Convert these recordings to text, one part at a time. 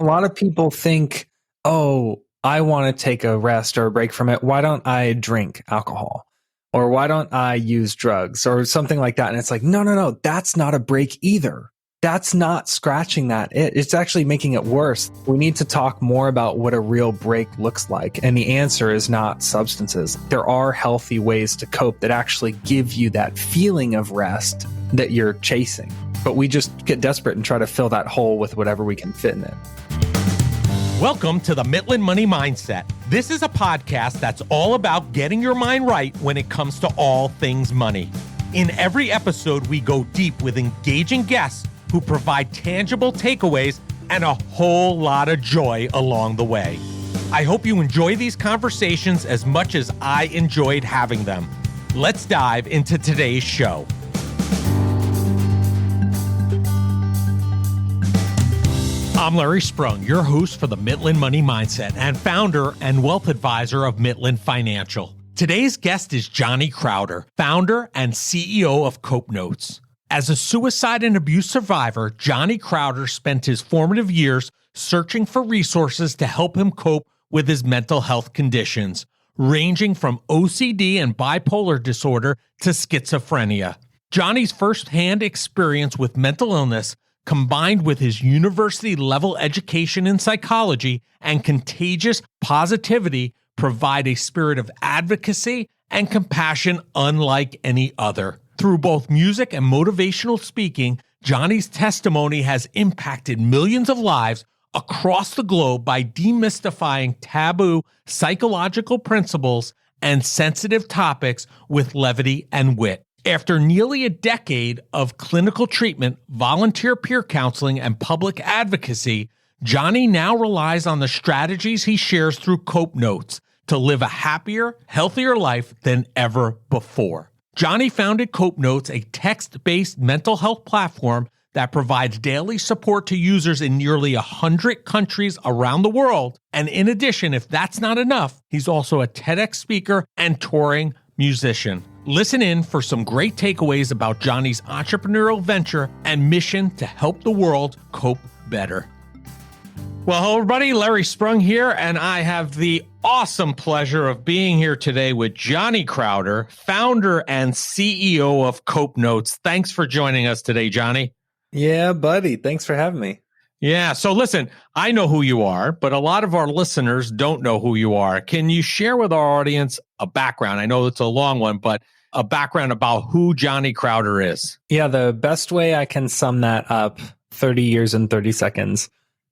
A lot of people think, oh, I want to take a rest or a break from it. Why don't I drink alcohol? Or why don't I use drugs or something like that? And it's like, no, that's not a break either. That's not scratching that. It's actually making it worse. We need to talk more about what a real break looks like. And the answer is not substances. There are healthy ways to cope that actually give you that feeling of rest that you're chasing. But we just get desperate and try to fill that hole with whatever we can fit in it. Welcome to the Mitlin Money Mindset. This is a podcast that's all about getting your mind right when it comes to all things money. In every episode, we go deep with engaging guests who provide tangible takeaways and a whole lot of joy along the way. I hope you enjoy these conversations as much as I enjoyed having them. Let's dive into today's show. I'm Larry Sprung, your host for the Mitlin Money Mindset and founder and wealth advisor of Mitlin Financial. Today's guest is Johnny Crowder, founder and CEO of Cope Notes. As a suicide and abuse survivor, Johnny Crowder spent his formative years searching for resources to help him cope with his mental health conditions, ranging from OCD and bipolar disorder to schizophrenia. Johnny's firsthand experience with mental illness, combined with his university-level education in psychology and contagious positivity, provide a spirit of advocacy and compassion unlike any other. Through both music and motivational speaking, Johnny's testimony has impacted millions of lives across the globe by demystifying taboo psychological principles and sensitive topics with levity and wit. After nearly a decade of clinical treatment, volunteer peer counseling, and public advocacy, Johnny now relies on the strategies he shares through Cope Notes to live a happier, healthier life than ever before. Johnny founded Cope Notes, a text-based mental health platform that provides daily support to users in nearly 100 countries around the world. And in addition, if that's not enough, he's also a TEDx speaker and touring musician. Listen in for some great takeaways about Johnny's entrepreneurial venture and mission to help the world cope better. Well, hello everybody, Larry Sprung here, and I have the awesome pleasure of being here today with Johnny Crowder, founder and CEO of Cope Notes. Thanks for joining us today, Johnny. Yeah, buddy. Thanks for having me. Yeah. So listen, I know who you are, but a lot of our listeners don't know who you are. Can you share with our audience a background? I know it's a long one, but a background about who Johnny Crowder is. Yeah, the best way I can sum that up, 30 years and 30 seconds,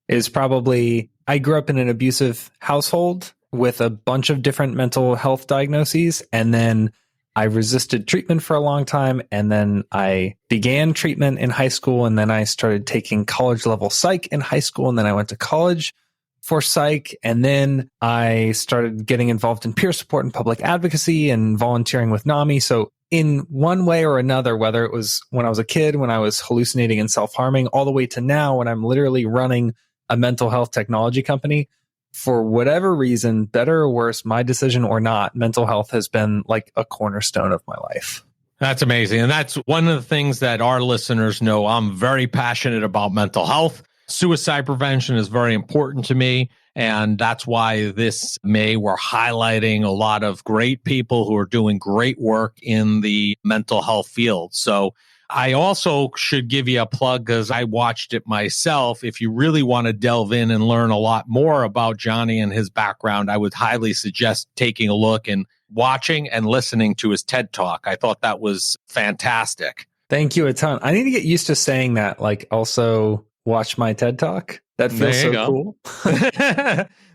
is probably I grew up in an abusive household with a bunch of different mental health diagnoses, and then I resisted treatment for a long time, and then I began treatment in high school, and then I started taking college-level psych in high school, and then I went to college for psych, and then I started getting involved in peer support and public advocacy and volunteering with NAMI. So in one way or another, whether it was when I was a kid, when I was hallucinating and self-harming, all the way to now when I'm literally running a mental health technology company, for whatever reason, better or worse, my decision or not, mental health has been like a cornerstone of my life. That's amazing. And that's one of the things that our listeners know. I'm very passionate about mental health. Suicide prevention is very important to me. And that's why this May we're highlighting a lot of great people who are doing great work in the mental health field. So I also should give you a plug because I watched it myself. If you really want to delve in and learn a lot more about Johnny and his background, I would highly suggest taking a look and watching and listening to his TED Talk. I thought that was fantastic. Thank you a ton. I need to get used to saying that, like also watch my TED Talk. That feels so cool.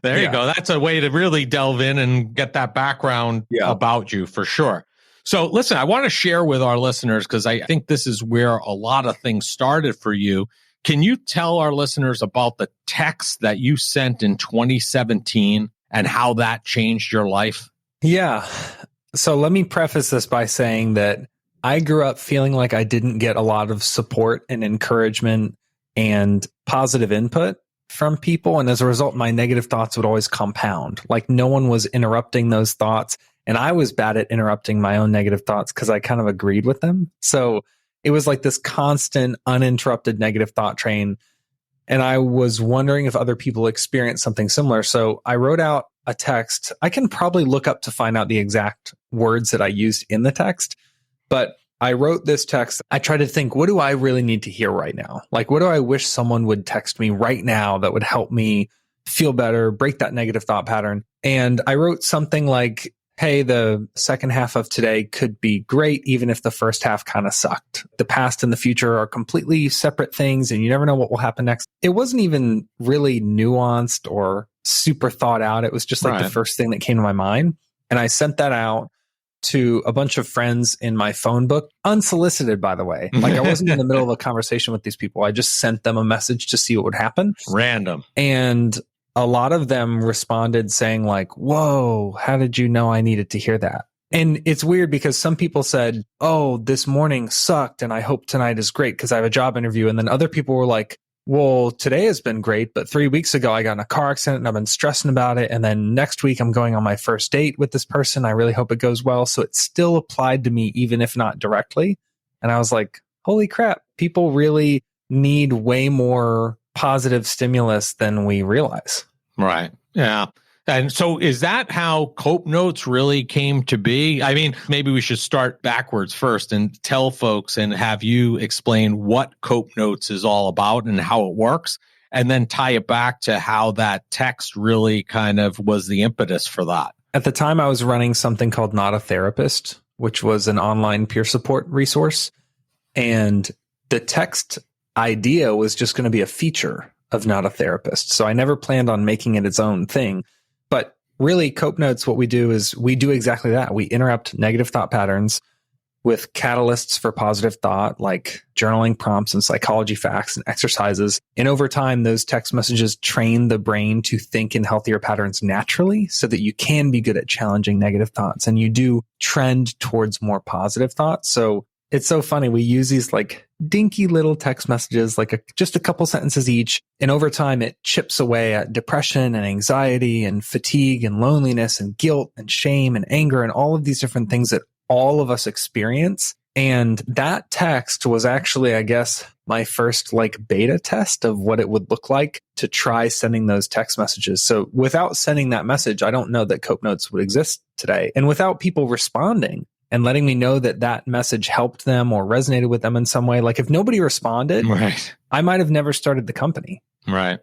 There you go. That's a way to really delve in and get that background about you for sure. So listen, I want to share with our listeners, because I think this is where a lot of things started for you. Can you tell our listeners about the text that you sent in 2017 and how that changed your life? Yeah. So let me preface this by saying that I grew up feeling like I didn't get a lot of support and encouragement and positive input from people. And as a result, my negative thoughts would always compound. Like no one was interrupting those thoughts. And I was bad at interrupting my own negative thoughts because I kind of agreed with them. So it was like this constant uninterrupted negative thought train. And I was wondering if other people experienced something similar. So I wrote out a text. I can probably look up to find out the exact words that I used in the text, but I wrote this text. I tried to think, what do I really need to hear right now? Like, what do I wish someone would text me right now that would help me feel better, break that negative thought pattern? And I wrote something like, hey, the second half of today could be great, even if the first half kind of sucked. The past and the future are completely separate things, and you never know what will happen next. It wasn't even really nuanced or super thought out. It was just like the first thing that came to my mind. And I sent that out to a bunch of friends in my phone book, unsolicited, by the way. Like, I wasn't in the middle of a conversation with these people. I just sent them a message to see what would happen. Random. And a lot of them responded saying like, whoa, how did you know I needed to hear that? And it's weird because some people said, oh, this morning sucked and I hope tonight is great because I have a job interview. And then other people were like, well, today has been great, but 3 weeks ago I got in a car accident and I've been stressing about it. And then next week I'm going on my first date with this person. I really hope it goes well. So it still applied to me, even if not directly. And I was like, holy crap, people really need way more positive stimulus than we realize. Right. Yeah. And so is that how Cope Notes really came to be? I mean, maybe we should start backwards first and tell folks and have you explain what Cope Notes is all about and how it works, and then tie it back to how that text really kind of was the impetus for that. At the time, I was running something called Not a Therapist, which was an online peer support resource. And the text idea was just going to be a feature of Not a Therapist. So I never planned on making it its own thing. But really, Cope Notes, what we do is we do exactly that. We interrupt negative thought patterns with catalysts for positive thought, like journaling prompts and psychology facts and exercises. And over time, those text messages train the brain to think in healthier patterns naturally so that you can be good at challenging negative thoughts. And you do trend towards more positive thoughts. So it's so funny. We use these like dinky little text messages, like just a couple sentences each. And over time, it chips away at depression and anxiety and fatigue and loneliness and guilt and shame and anger and all of these different things that all of us experience. And that text was actually, I guess, my first like beta test of what it would look like to try sending those text messages. So without sending that message, I don't know that Cope Notes would exist today. And without people responding and letting me know that that message helped them or resonated with them in some way. Like if nobody responded, right, I might have never started the company. Right.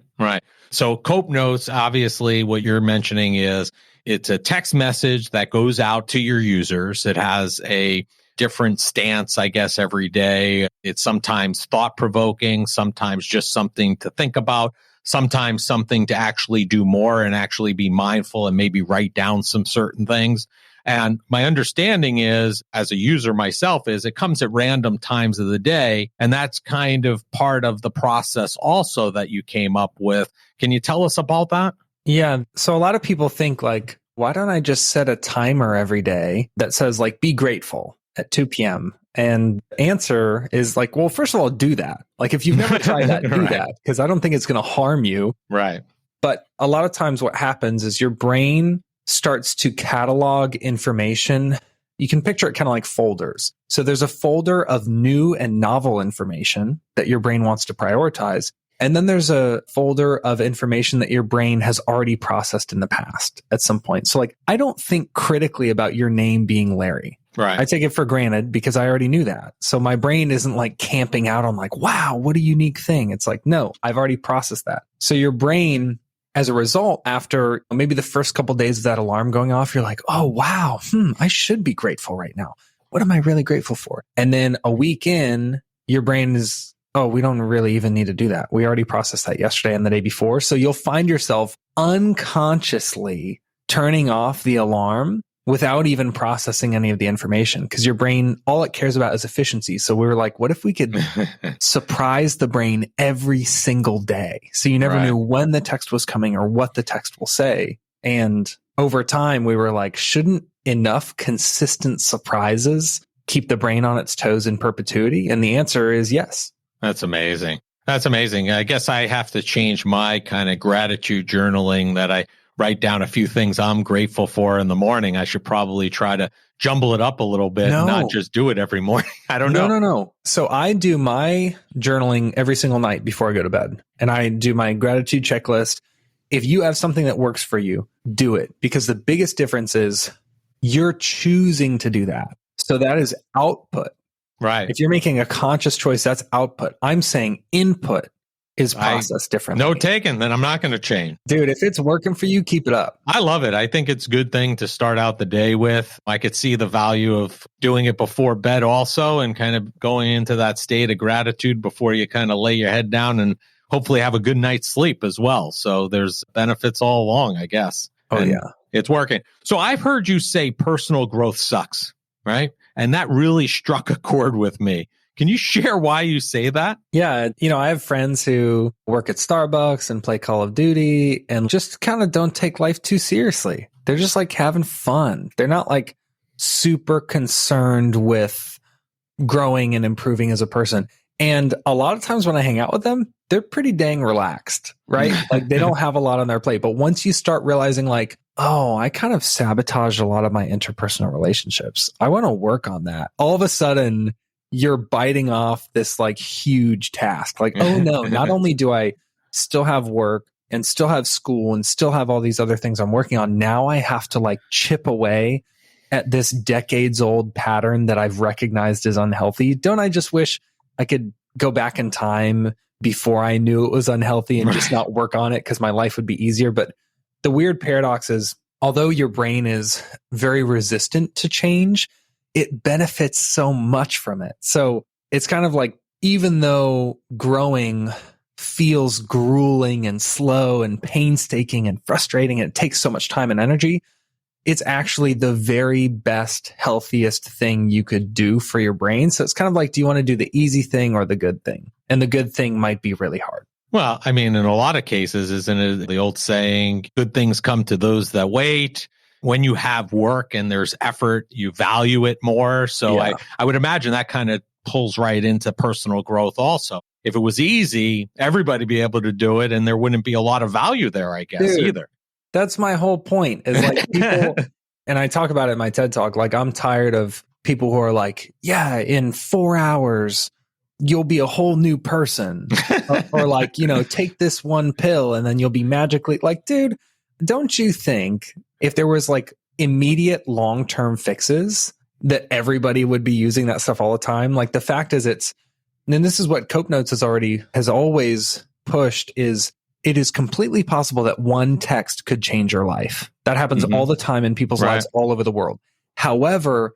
So Cope Notes, obviously what you're mentioning is it's a text message that goes out to your users. It has a different stance, I guess, every day. It's sometimes thought-provoking, sometimes just something to think about, sometimes something to actually do more and actually be mindful and maybe write down some certain things. And my understanding is, as a user myself, is it comes at random times of the day. And that's kind of part of the process also that you came up with. Can you tell us about that? Yeah. So a lot of people think like, why don't I just set a timer every day that says like, be grateful at 2 p.m. And the answer is like, well, first of all, do that. Like if you've never tried that, do Right. that, because I don't think it's going to harm you. Right. But a lot of times what happens is your brain starts to catalog information. You can picture it kind of like folders. So there's a folder of new and novel information that your brain wants to prioritize. And then there's a folder of information that your brain has already processed in the past at some point. So like, I don't think critically about your name being Larry. Right. I take it for granted because I already knew that. So my brain isn't like camping out on like, wow, what a unique thing. It's like, no, I've already processed that. So your brain, as a result, after maybe the first couple of days of that alarm going off, you're like, oh, wow, I should be grateful right now. What am I really grateful for? And then a week in, your brain is, oh, we don't really even need to do that. We already processed that yesterday and the day before. So you'll find yourself unconsciously turning off the alarm without even processing any of the information, because your brain, all it cares about is efficiency. So we were like, what if we could surprise the brain every single day? So you never Right. knew when the text was coming or what the text will say. And over time, we were like, shouldn't enough consistent surprises keep the brain on its toes in perpetuity? And the answer is yes. That's amazing. That's amazing. I guess I have to change my kind of gratitude journaling that I write down a few things I'm grateful for in the morning. I should probably try to jumble it up a little bit and not just do it every morning. I don't know. No. So I do my journaling every single night before I go to bed, and I do my gratitude checklist. If you have something that works for you, do it, because the biggest difference is you're choosing to do that. So that is output. Right. If you're making a conscious choice, that's output. I'm saying input is processed differently. No taken, then I'm not going to change. Dude, if it's working for you, keep it up. I love it. I think it's a good thing to start out the day with. I could see the value of doing it before bed also, and kind of going into that state of gratitude before you kind of lay your head down and hopefully have a good night's sleep as well. So there's benefits all along, I guess. Yeah. It's working. So I've heard you say personal growth sucks, right? And that really struck a chord with me. Can you share why you say that? Yeah. I have friends who work at Starbucks and play Call of Duty and just kind of don't take life too seriously. They're just like having fun. They're not like super concerned with growing and improving as a person. And a lot of times when I hang out with them, they're pretty dang relaxed, right? Like they don't have a lot on their plate. But once you start realizing like, oh, I kind of sabotaged a lot of my interpersonal relationships, I want to work on that. All of a sudden, you're biting off this like huge task. Like, oh no, not only do I still have work and still have school and still have all these other things I'm working on, now I have to like chip away at this decades old pattern that I've recognized as unhealthy. Don't I just wish I could go back in time before I knew it was unhealthy and just not work on it, because my life would be easier? But the weird paradox is, although your brain is very resistant to change, it benefits so much from it. So it's kind of like, even though growing feels grueling and slow and painstaking and frustrating, and it takes so much time and energy, it's actually the very best, healthiest thing you could do for your brain. So it's kind of like, do you want to do the easy thing or the good thing? And the good thing might be really hard. Well, I mean, in a lot of cases, isn't it the old saying, good things come to those that wait? When you have work and there's effort, you value it more. So yeah. I would imagine that kind of pulls right into personal growth also. If it was easy, everybody would be able to do it, and there wouldn't be a lot of value there, I guess, either. That's my whole point, is like people, and I talk about it in my TED Talk, like I'm tired of people who are like, yeah, in 4 hours, you'll be a whole new person. or like, take this one pill and then you'll be magically like, dude, don't you think if there was like immediate long-term fixes that everybody would be using that stuff all the time? Like the fact is and this is what Cope Notes has always pushed, is it is completely possible that one text could change your life. That happens all the time in people's lives all over the world. However,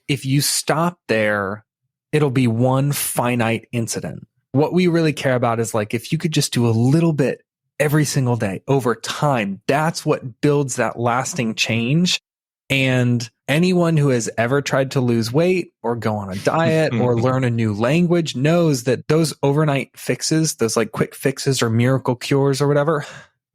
if you stop there, it'll be one finite incident. What we really care about is like, if you could just do a little bit every single day over time, that's what builds that lasting change. And anyone who has ever tried to lose weight or go on a diet or learn a new language knows that those overnight fixes, those like quick fixes or miracle cures or whatever,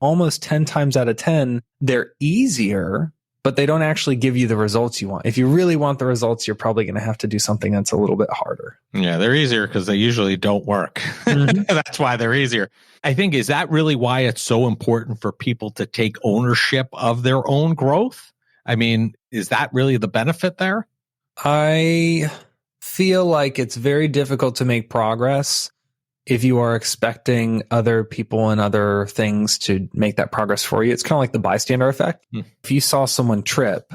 almost 10 times out of 10, they're easier, but they don't actually give you the results you want. If you really want the results, you're probably going to have to do something that's a little bit harder. Yeah, they're easier because they usually don't work. That's why they're easier. I think, is that really why it's so important for people to take ownership of their own growth? I mean, is that really the benefit there? I feel like it's very difficult to make progress if you are expecting other people and other things to make that progress for you. It's kind of like the bystander effect. If you saw someone trip,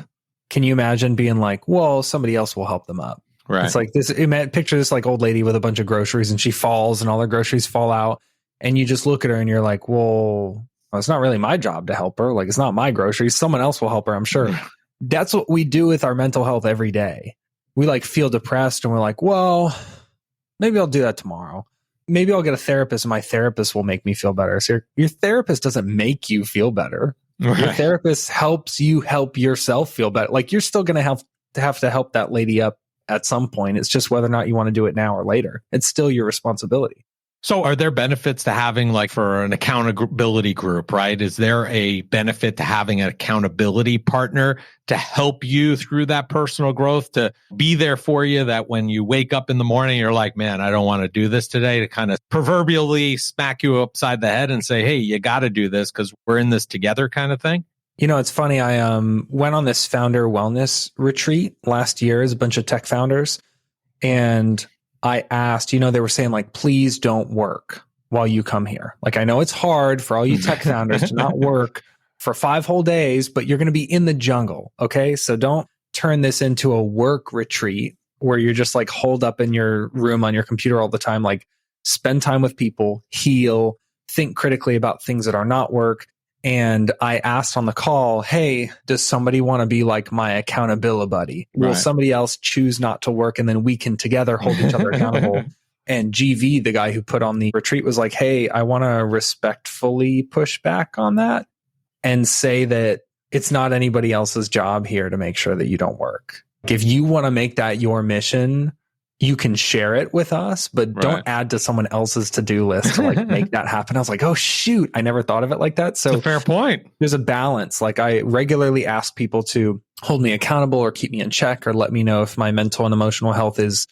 can you imagine being like, well, somebody else will help them up? Right. It's like this, picture this like old lady with a bunch of groceries and she falls and all her groceries fall out. And you just look at her and you're like, well, it's not really my job to help her. Like, it's not my groceries. Someone else will help her, I'm sure. That's what we do with our mental health every day. We like feel depressed and we're like, well, maybe I'll do that tomorrow. Maybe I'll get a therapist and my therapist will make me feel better. So your therapist doesn't make you feel better. Right. Your therapist helps you help yourself feel better. Like, you're still going to have to help that lady up at some point. It's just whether or not you want to do it now or later. It's still your responsibility. So are there benefits to having, like, for an accountability group, right? Is there a benefit to having an accountability partner to help you through that personal growth, to be there for you, that when you wake up in the morning, you're like, man, I don't want to do this today, to kind of proverbially smack you upside the head and say, hey, you got to do this because we're in this together kind of thing? It's funny. I went on this founder wellness retreat last year as a bunch of tech founders. And I asked, they were saying like, please don't work while you come here. Like, I know it's hard for all you tech founders to not work for 5 whole days, but you're going to be in the jungle. Okay. So don't turn this into a work retreat where you're just like holed up in your room on your computer all the time. Like, spend time with people, heal, think critically about things that are not work. And I asked on the call, hey, does somebody want to be like my accountability buddy? Right. Will somebody else choose not to work and then we can together hold each other accountable? And GV, the guy who put on the retreat, was like, hey, I want to respectfully push back on that and say that it's not anybody else's job here to make sure that you don't work. If you want to make that your mission, you can share it with us, but don't add to someone else's to-do list to like make that happen. I was like, oh shoot, I never thought of it like that. So that's a fair point. There's a balance. Like, I regularly ask people to hold me accountable or keep me in check or let me know if my mental and emotional health is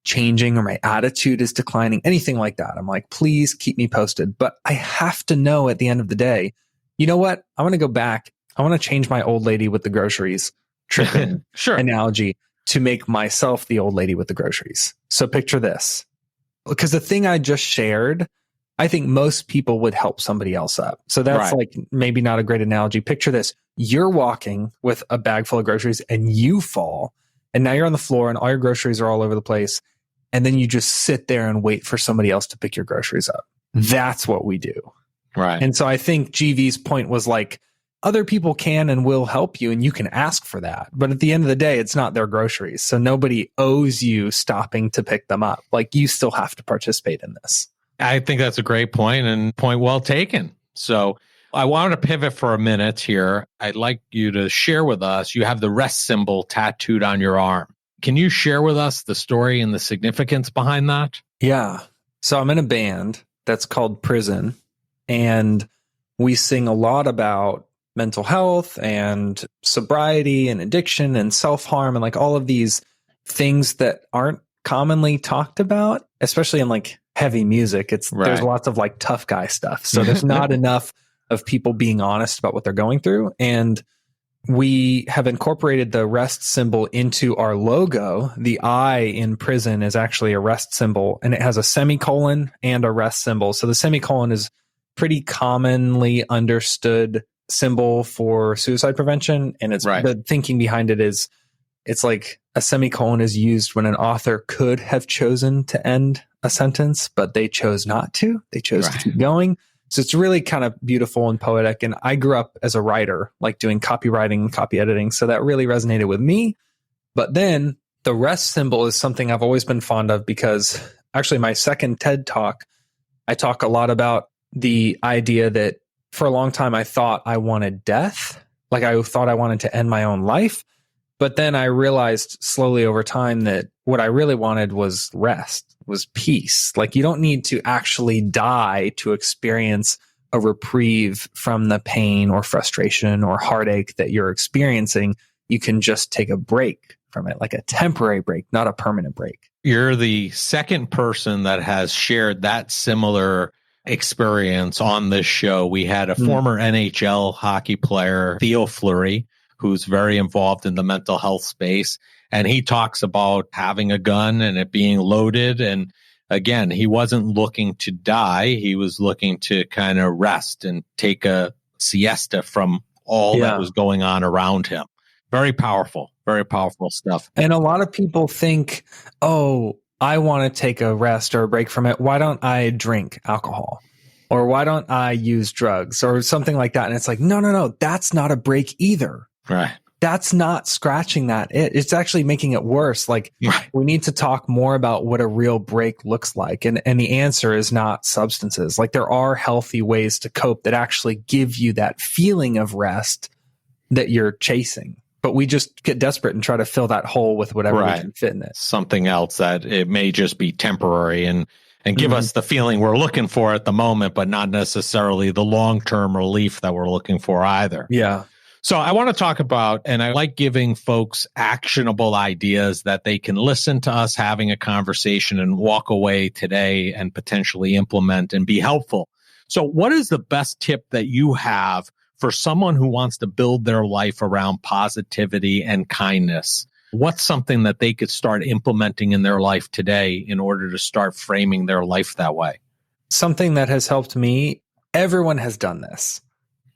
changing or my attitude is declining, anything like that. I'm like, please keep me posted. But I have to know at the end of the day, you know what? I want to go back. I want to change my old lady with the groceries tripping analogy to make myself the old lady with the groceries. So picture this, because the thing I just shared, I think most people would help somebody else up. So that's like maybe not a great analogy. Picture this. You're walking with a bag full of groceries and you fall, and now you're on the floor and all your groceries are all over the place. And then you just sit there and wait for somebody else to pick your groceries up. That's what we do. Right. And so I think GV's point was like, other people can and will help you, and you can ask for that. But at the end of the day, it's not their groceries. So nobody owes you stopping to pick them up. Like, you still have to participate in this. I think that's a great point and point well taken. So I wanted to pivot for a minute here. I'd like you to share with us, you have the rest symbol tattooed on your arm. Can you share with us the story and the significance behind that? Yeah. So I'm in a band that's called Prison, and we sing a lot about mental health and sobriety and addiction and self-harm and like all of these things that aren't commonly talked about, especially in like heavy music. There's lots of like tough guy stuff. So there's not enough of people being honest about what they're going through. And we have incorporated the rest symbol into our logo. The I in Prison is actually a rest symbol, and it has a semicolon and a rest symbol. So the semicolon is pretty commonly understood symbol for suicide prevention. And it's the thinking behind it is, it's like a semicolon is used when an author could have chosen to end a sentence, but they chose not to. They chose to keep going. So it's really kind of beautiful and poetic. And I grew up as a writer, like doing copywriting and copy editing. So that really resonated with me. But then the rest symbol is something I've always been fond of, because actually my second TED Talk, I talk a lot about the idea that for a long time, I thought I wanted death. Like, I thought I wanted to end my own life. But then I realized slowly over time that what I really wanted was rest, was peace. Like, you don't need to actually die to experience a reprieve from the pain or frustration or heartache that you're experiencing. You can just take a break from it, like a temporary break, not a permanent break. You're the second person that has shared that similar experience on this show. We had a former NHL hockey player, Theo Fleury, who's very involved in the mental health space. And he talks about having a gun and it being loaded. And again, he wasn't looking to die. He was looking to kind of rest and take a siesta from all that was going on around him. Very powerful stuff. And a lot of people think, oh, I want to take a rest or a break from it. Why don't I drink alcohol? Or why don't I use drugs or something like that? And it's like, no, that's not a break either. Right. That's not scratching that. It's actually making it worse. Like, we need to talk more about what a real break looks like. And the answer is not substances. Like, there are healthy ways to cope that actually give you that feeling of rest that you're chasing. But we just get desperate and try to fill that hole with whatever we can fit in it. Something else that it may just be temporary and give us the feeling we're looking for at the moment, but not necessarily the long-term relief that we're looking for either. Yeah. So I want to talk about, and I like giving folks actionable ideas that they can listen to us having a conversation and walk away today and potentially implement and be helpful. So what is the best tip that you have for someone who wants to build their life around positivity and kindness, what's something that they could start implementing in their life today in order to start framing their life that way? Something that has helped me, everyone has done this.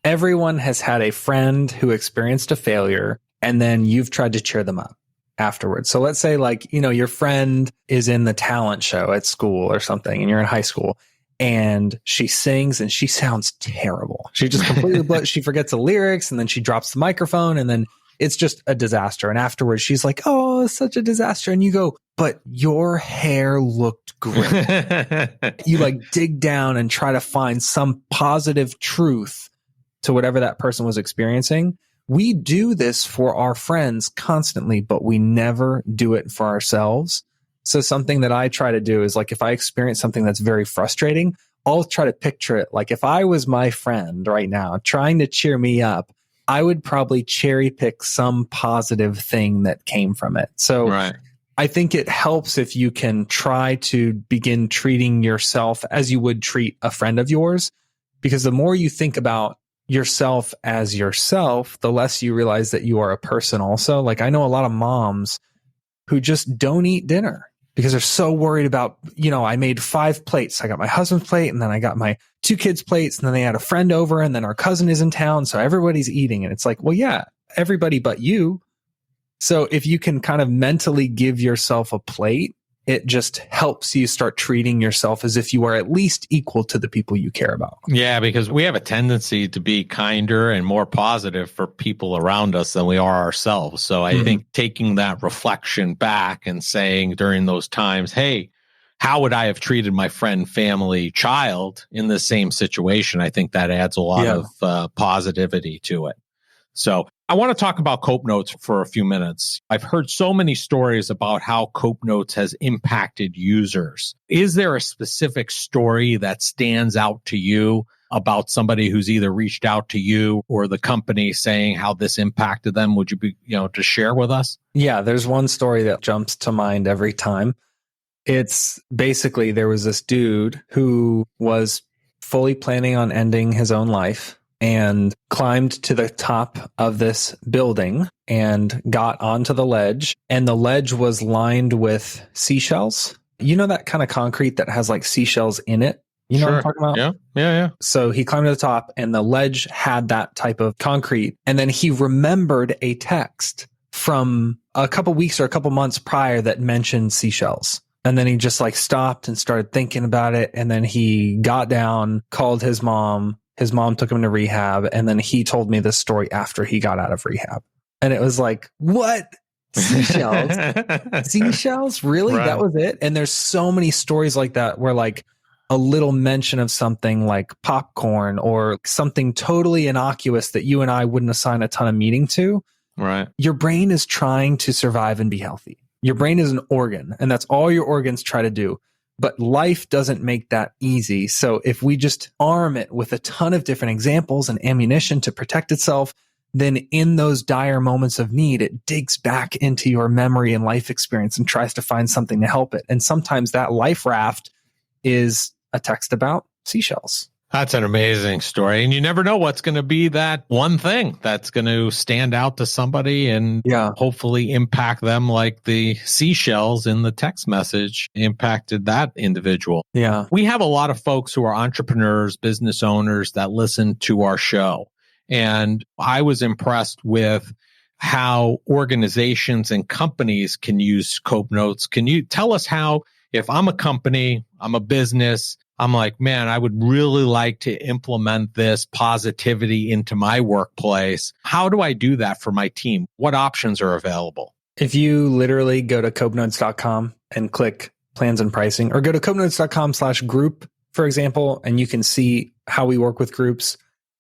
Everyone has had a friend who experienced a failure, and then you've tried to cheer them up afterwards. So let's say your friend is in the talent show at school or something, and you're in high school, and she sings and she sounds terrible. She just completely she forgets the lyrics, and then she drops the microphone, and then it's just a disaster. And afterwards she's like, "Oh, it's such a disaster." And you go, "But your hair looked great." You dig down and try to find some positive truth to whatever that person was experiencing. We do this for our friends constantly, but we never do it for ourselves. So something that I try to do is if I experience something that's very frustrating, I'll try to picture it. If I was my friend right now trying to cheer me up, I would probably cherry pick some positive thing that came from it. So right. I think it helps if you can try to begin treating yourself as you would treat a friend of yours, because the more you think about yourself as yourself, the less you realize that you are a person also. I know a lot of moms who just don't eat dinner because they're so worried about, I made 5 plates. I got my husband's plate, and then I got my 2 kids' plates, and then they had a friend over, and then our cousin is in town, so everybody's eating. And it's well, yeah, everybody but you. So if you can kind of mentally give yourself a plate, it just helps you start treating yourself as if you are at least equal to the people you care about. Yeah, because we have a tendency to be kinder and more positive for people around us than we are ourselves. So I think taking that reflection back and saying during those times, hey, how would I have treated my friend, family, child in the same situation? I think that adds a lot of positivity to it. So I want to talk about Cope Notes for a few minutes. I've heard so many stories about how Cope Notes has impacted users. Is there a specific story that stands out to you about somebody who's either reached out to you or the company saying how this impacted them? Would you be, to share with us? Yeah, there's one story that jumps to mind every time. It's basically there was this dude who was fully planning on ending his own life and climbed to the top of this building and got onto the ledge. And the ledge was lined with seashells. You know that kind of concrete that has seashells in it? You know what I'm talking about? Yeah. So he climbed to the top, and the ledge had that type of concrete. And then he remembered a text from a couple weeks or a couple months prior that mentioned seashells. And then he just stopped and started thinking about it. And then he got down, called his mom. His mom took him to rehab, and then he told me this story after he got out of rehab. And it was what? Seashells? Seashells? Really? Right. That was it? And there's so many stories like that where a little mention of something like popcorn or something totally innocuous that you and I wouldn't assign a ton of meaning to. Right. Your brain is trying to survive and be healthy. Your brain is an organ, and that's all your organs try to do. But life doesn't make that easy. So if we just arm it with a ton of different examples and ammunition to protect itself, then in those dire moments of need, it digs back into your memory and life experience and tries to find something to help it. And sometimes that life raft is a text about seashells. That's an amazing story. And you never know what's going to be that one thing that's going to stand out to somebody and hopefully impact them like the seashells in the text message impacted that individual. Yeah. We have a lot of folks who are entrepreneurs, business owners that listen to our show. And I was impressed with how organizations and companies can use Cope Notes. Can you tell us how, if I'm a company, I'm a business, I'm man, I would really like to implement this positivity into my workplace. How do I do that for my team? What options are available? If you literally go to copenotes.com and click plans and pricing, or go to copenotes.com/group, for example, and you can see how we work with groups.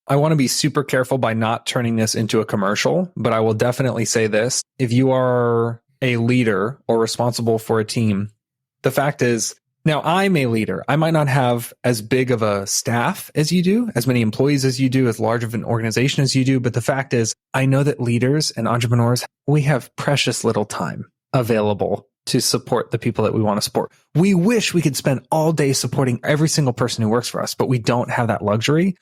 I want to be super careful by not turning this into a commercial, but I will definitely say this. If you are a leader or responsible for a team, the fact is, now, I'm a leader. I might not have as big of a staff as you do, as many employees as you do, as large of an organization as you do. But the fact is, I know that leaders and entrepreneurs, we have precious little time available to support the people that we want to support. We wish we could spend all day supporting every single person who works for us, but we don't have that luxury.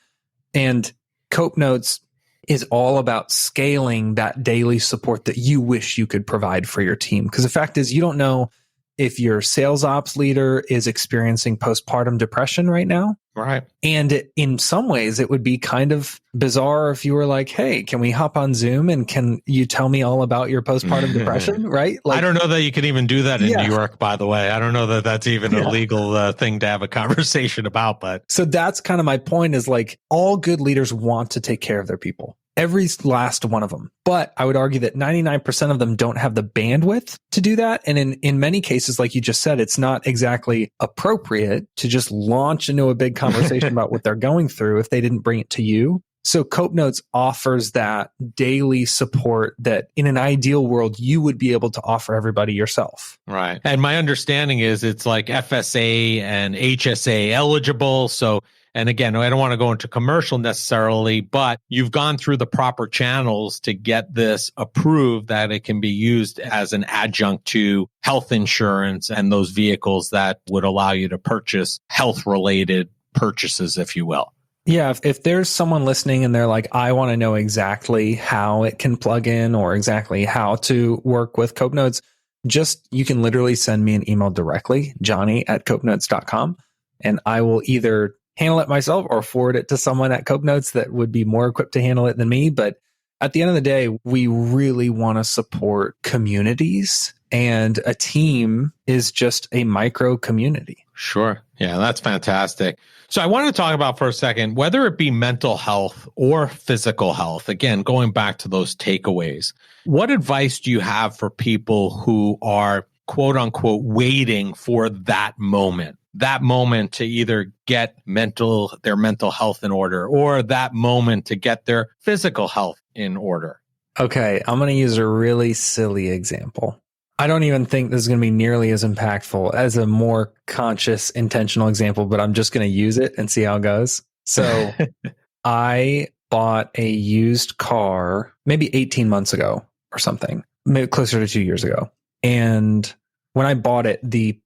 And Cope Notes is all about scaling that daily support that you wish you could provide for your team. Because the fact is, you don't know if your sales ops leader is experiencing postpartum depression right now. Right. And in some ways, it would be kind of bizarre if you were like, hey, can we hop on Zoom and can you tell me all about your postpartum depression? Right? Like, I don't know that you can even do that in New York, by the way. I don't know that that's even a legal thing to have a conversation about. But so that's kind of my point, is like, all good leaders want to take care of their people. Every last one of them. But I would argue that 99% of them don't have the bandwidth to do that. And in many cases, like you just said, it's not exactly appropriate to just launch into a big conversation about what they're going through if they didn't bring it to you. So Cope Notes offers that daily support that in an ideal world, you would be able to offer everybody yourself. Right. And my understanding is it's like FSA and HSA eligible. So, and again, I don't want to go into commercial necessarily, but you've gone through the proper channels to get this approved that it can be used as an adjunct to health insurance and those vehicles that would allow you to purchase health-related purchases, if you will. Yeah, if there's someone listening and they're like, I want to know exactly how it can plug in or exactly how to work with Cope Notes, you can literally send me an email directly, johnny@copenotes.com, and I will either handle it myself or forward it to someone at Cope Notes that would be more equipped to handle it than me. But at the end of the day, we really want to support communities, and a team is just a micro community. Sure. Yeah, that's fantastic. So I want to talk about for a second, whether it be mental health or physical health, again, going back to those takeaways, what advice do you have for people who are, quote unquote, waiting for that moment to either get their mental health in order, or that moment to get their physical health in order? Okay, I'm going to use a really silly example. I don't even think this is going to be nearly as impactful as a more conscious, intentional example, but I'm just going to use it and see how it goes. So I bought a used car maybe 18 months ago or something, maybe closer to 2 years ago. And when I bought it, the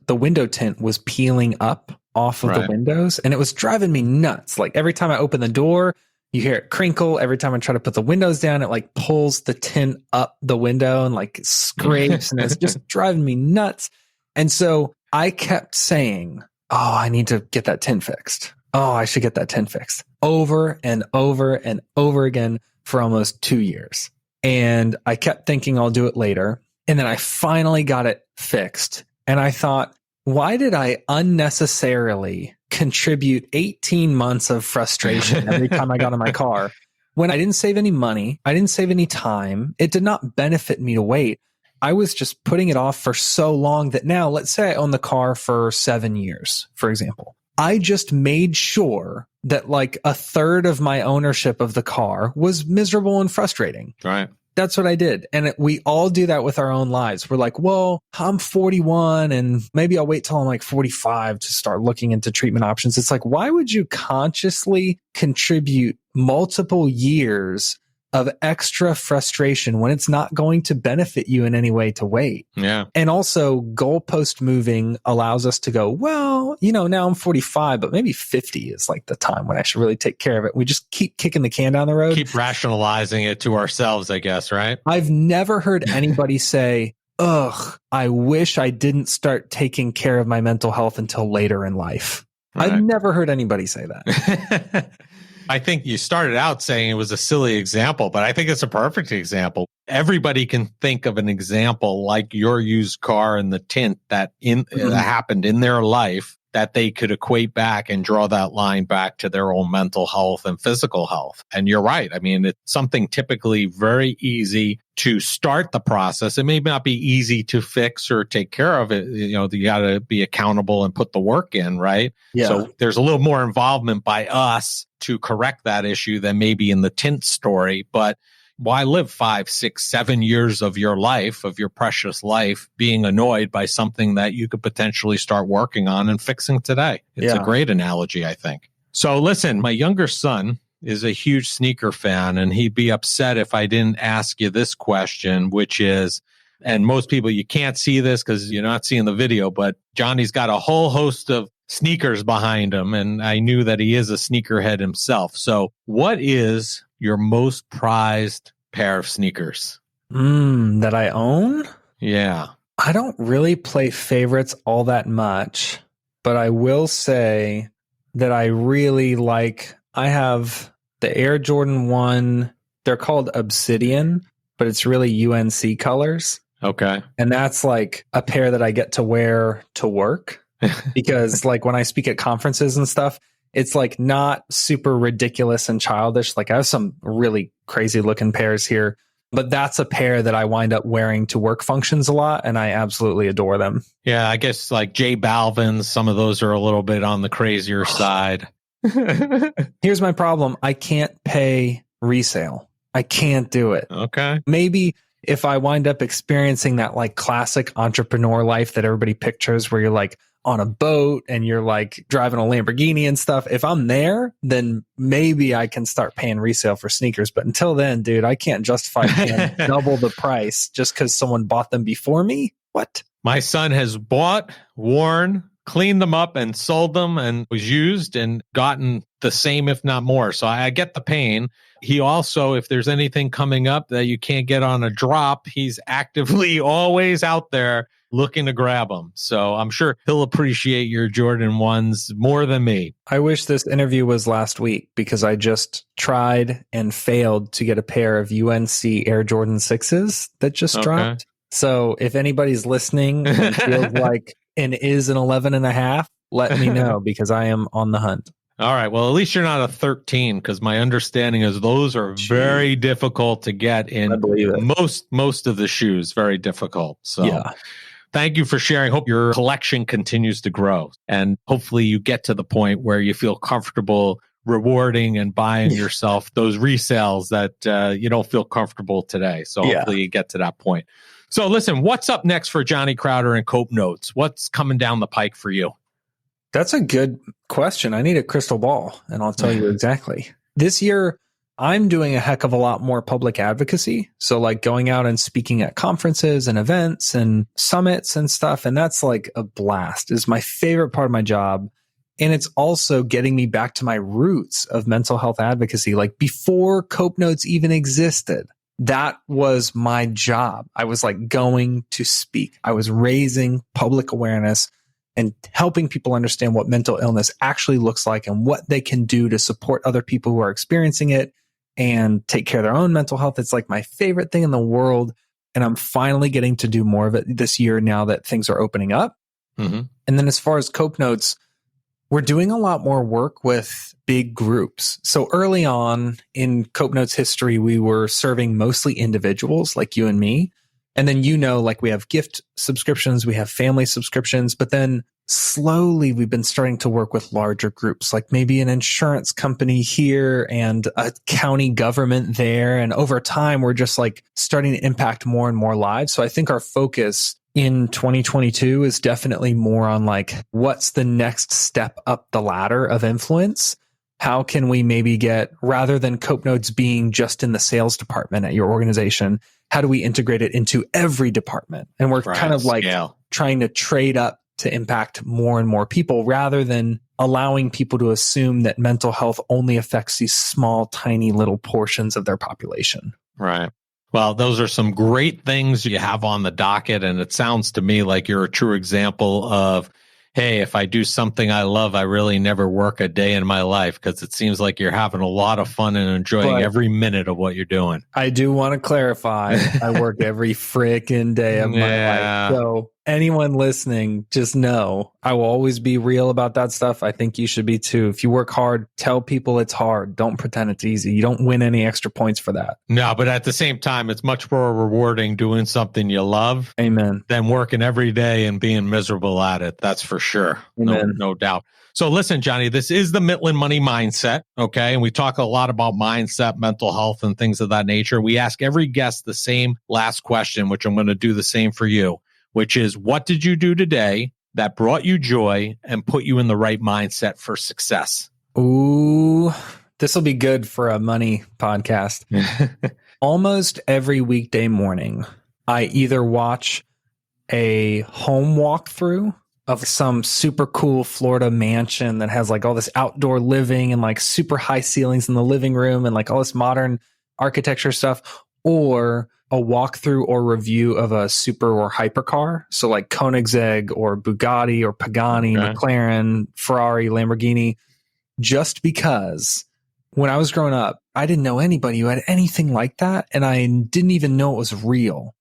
window tint was peeling up off of the windows, and it was driving me nuts. Like every time I open the door, you hear it crinkle. Every time I try to put the windows down, it like pulls the tint up the window and like scrapes, and it's just driving me nuts. And so I kept saying, oh, I need to get that tint fixed. Oh, I should get that tint fixed, over and over and over again for almost 2 years. And I kept thinking I'll do it later. And then I finally got it fixed. And I thought, why did I unnecessarily contribute 18 months of frustration every time I got in my car when I didn't save any money? I didn't save any time. It did not benefit me to wait. I was just putting it off for so long that now, let's say I own the car for 7 years, for example. I just made sure that like a third of my ownership of the car was miserable and frustrating. Right. That's what I did. And we all do that with our own lives. We're like, well, I'm 41 and maybe I'll wait till I'm like 45 to start looking into treatment options. It's like, why would you consciously contribute multiple years of extra frustration when it's not going to benefit you in any way to wait? Yeah. And also goalpost moving allows us to go, well, now I'm 45, but maybe 50 is like the time when I should really take care of it. We just keep kicking the can down the road. Keep rationalizing it to ourselves, I guess, right? I've never heard anybody say, ugh, I wish I didn't start taking care of my mental health until later in life. Right. I've never heard anybody say that. I think you started out saying it was a silly example, but I think it's a perfect example. Everybody can think of an example like your used car and the tint that happened in their life that they could equate back and draw that line back to their own mental health and physical health. And you're right. I mean, it's something typically very easy to start the process. It may not be easy to fix or take care of it. You got to be accountable and put the work in, right? Yeah. So there's a little more involvement by us to correct that issue than maybe in the tint story. But why live 5, 6, 7 years of your life, of your precious life, being annoyed by something that you could potentially start working on and fixing today? It's a great analogy, I think. So listen, my younger son is a huge sneaker fan, and he'd be upset if I didn't ask you this question, which is, and most people, you can't see this because you're not seeing the video, but Johnny's got a whole host of sneakers behind him, and I knew that he is a sneakerhead himself. So what is your most prized pair of sneakers? That I own? Yeah. I don't really play favorites all that much, but I will say that I really I have the Air Jordan 1. They're called Obsidian, but it's really UNC colors. Okay. And that's like a pair that I get to wear to work because like when I speak at conferences and stuff, it's like not super ridiculous and childish. Like I have some really crazy looking pairs here, but that's a pair that I wind up wearing to work functions a lot. And I absolutely adore them. Yeah, I guess like J Balvin's, some of those are a little bit on the crazier side. Here's my problem. I can't pay resale. I can't do it. Okay. Maybe if I wind up experiencing that like classic entrepreneur life that everybody pictures where you're like on a boat and you're like driving a Lamborghini and stuff, if I'm there, then maybe I can start paying resale for sneakers. But until then, dude, I can't justify paying double the price just because someone bought them before me. What? My son has bought, worn, cleaned them up and sold them and was used and gotten the same, if not more. So I get the pain. He also, if there's anything coming up that you can't get on a drop, he's actively always out there looking to grab them. So I'm sure he'll appreciate your Jordan 1s more than me. I wish this interview was last week because I just tried and failed to get a pair of UNC Air Jordan 6s that just dropped. So if anybody's listening and feels like an 11.5, let me know because I am on the hunt. All right. Well, at least you're not a 13 because my understanding is those are very difficult to get in most of the shoes. Very difficult. So yeah. Thank you for sharing. Hope your collection continues to grow and hopefully you get to the point where you feel comfortable rewarding and buying yourself those resales that you don't feel comfortable today. So hopefully you get to that point. So listen, what's up next for Johnny Crowder and Cope Notes? What's coming down the pike for you? That's a good question. I need a crystal ball, and I'll tell you exactly. This year, I'm doing a heck of a lot more public advocacy. So like going out and speaking at conferences and events and summits and stuff. And that's like a blast. It's my favorite part of my job. And it's also getting me back to my roots of mental health advocacy. Like before Cope Notes even existed, that was my job. I was like going to speak. I was raising public awareness and helping people understand what mental illness actually looks like and what they can do to support other people who are experiencing it and take care of their own mental health. It's like my favorite thing in the world. And I'm finally getting to do more of it this year now that things are opening up. Mm-hmm. And then as far as Cope Notes, we're doing a lot more work with big groups. So early on in Cope Notes history, we were serving mostly individuals like you and me. And then, like we have gift subscriptions, we have family subscriptions, but then slowly we've been starting to work with larger groups, like maybe an insurance company here and a county government there. And over time, we're just like starting to impact more and more lives. So I think our focus in 2022 is definitely more on like, what's the next step up the ladder of influence? How can we maybe get, rather than Cope Notes being just in the sales department at your organization, how do we integrate it into every department? And we're kind of like trying to trade up to impact more and more people rather than allowing people to assume that mental health only affects these small, tiny little portions of their population. Right. Well, those are some great things you have on the docket. And it sounds to me like you're a true example of, hey, if I do something I love, I really never work a day in my life, because it seems like you're having a lot of fun and enjoying every minute of what you're doing. I do want to clarify, I work every freaking day of my life. So anyone listening, just know I will always be real about that stuff. I think you should be too. If you work hard, tell people it's hard. Don't pretend it's easy. You don't win any extra points for that. No, but at the same time, it's much more rewarding doing something you love. Amen. Than working every day and being miserable at it. That's for sure. No doubt. So listen, Johnny, this is the Mitlin Money Mindset, okay? And we talk a lot about mindset, mental health, and things of that nature. We ask every guest the same last question, which I'm going to do the same for you, which is, what did you do today that brought you joy and put you in the right mindset for success? Ooh, this will be good for a money podcast. Almost every weekday morning, I either watch a home walkthrough of some super cool Florida mansion that has like all this outdoor living and like super high ceilings in the living room and like all this modern architecture stuff, or a walkthrough or review of a super or hypercar. So like Koenigsegg or Bugatti or Pagani, McLaren, Ferrari, Lamborghini, just because when I was growing up, I didn't know anybody who had anything like that. And I didn't even know it was real.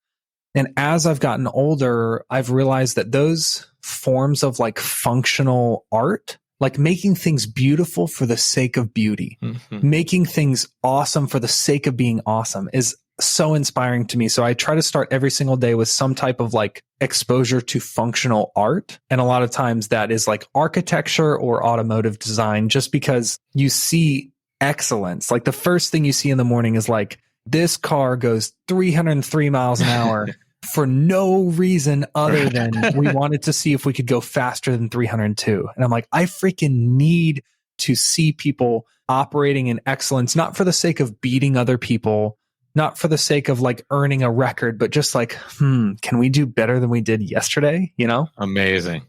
And as I've gotten older, I've realized that those forms of like functional art, like making things beautiful for the sake of beauty, making things awesome for the sake of being awesome, is so inspiring to me. So I try to start every single day with some type of like exposure to functional art. And a lot of times that is like architecture or automotive design, just because you see excellence. Like the first thing you see in the morning is like, this car goes 303 miles an hour for no reason other than we wanted to see if we could go faster than 302. And I'm like, I freaking need to see people operating in excellence, not for the sake of beating other people, not for the sake of like earning a record, but just like, can we do better than we did yesterday? You know? Amazing.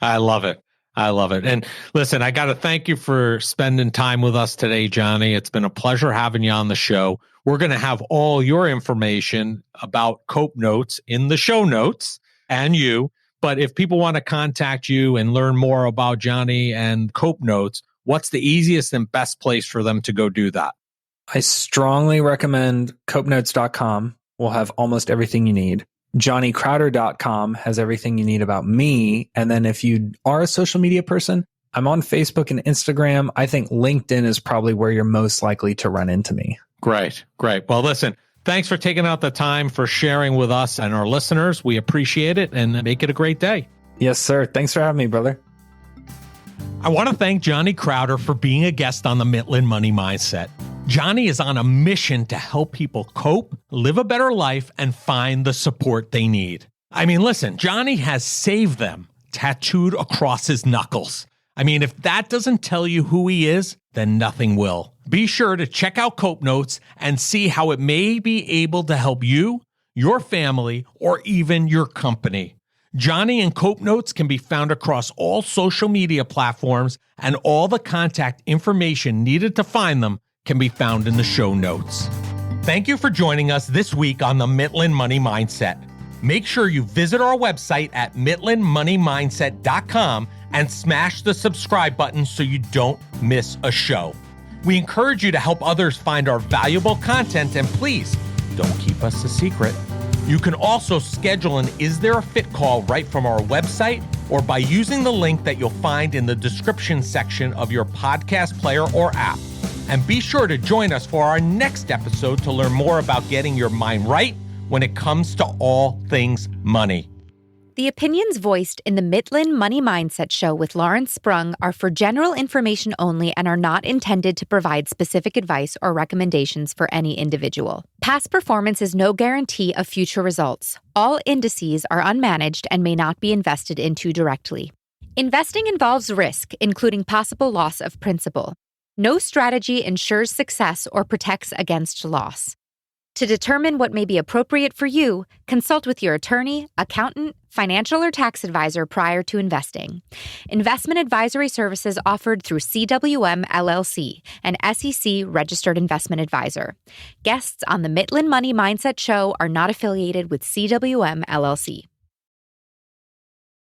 I love it. And listen, I got to thank you for spending time with us today, Johnny. It's been a pleasure having you on the show. We're going to have all your information about Cope Notes in the show notes and you. But if people want to contact you and learn more about Johnny and Cope Notes, what's the easiest and best place for them to go do that? I strongly recommend copenotes.com. Will have almost everything you need. JohnnyCrowder.com has everything you need about me. And then if you are a social media person, I'm on Facebook and Instagram. I think LinkedIn is probably where you're most likely to run into me. Great. Well, listen, thanks for taking out the time for sharing with us and our listeners. We appreciate it and make it a great day. Yes, sir. Thanks for having me, brother. I want to thank Johnny Crowder for being a guest on the Mitlin Money Mindset. Johnny is on a mission to help people cope, live a better life, and find the support they need. I mean, listen, Johnny has saved them tattooed across his knuckles. I mean, if that doesn't tell you who he is, then nothing will. Be sure to check out Cope Notes and see how it may be able to help you, your family, or even your company. Johnny and Cope Notes can be found across all social media platforms, and all the contact information needed to find them can be found in the show notes. Thank you for joining us this week on the Mitlin Money Mindset. Make sure you visit our website at mitlinmoneymindset.com and smash the subscribe button so you don't miss a show. We encourage you to help others find our valuable content, and please don't keep us a secret. You can also schedule an Is There a Fit call right from our website or by using the link that you'll find in the description section of your podcast player or app. And be sure to join us for our next episode to learn more about getting your mind right when it comes to all things money. The opinions voiced in the Mitlin Money Mindset Show with Lawrence Sprung are for general information only and are not intended to provide specific advice or recommendations for any individual. Past performance is no guarantee of future results. All indices are unmanaged and may not be invested into directly. Investing involves risk, including possible loss of principal. No strategy ensures success or protects against loss. To determine what may be appropriate for you, consult with your attorney, accountant, financial or tax advisor prior to investing. Investment advisory services offered through CWM LLC, an SEC-registered investment advisor. Guests on the Mitlin Money Mindset Show are not affiliated with CWM LLC.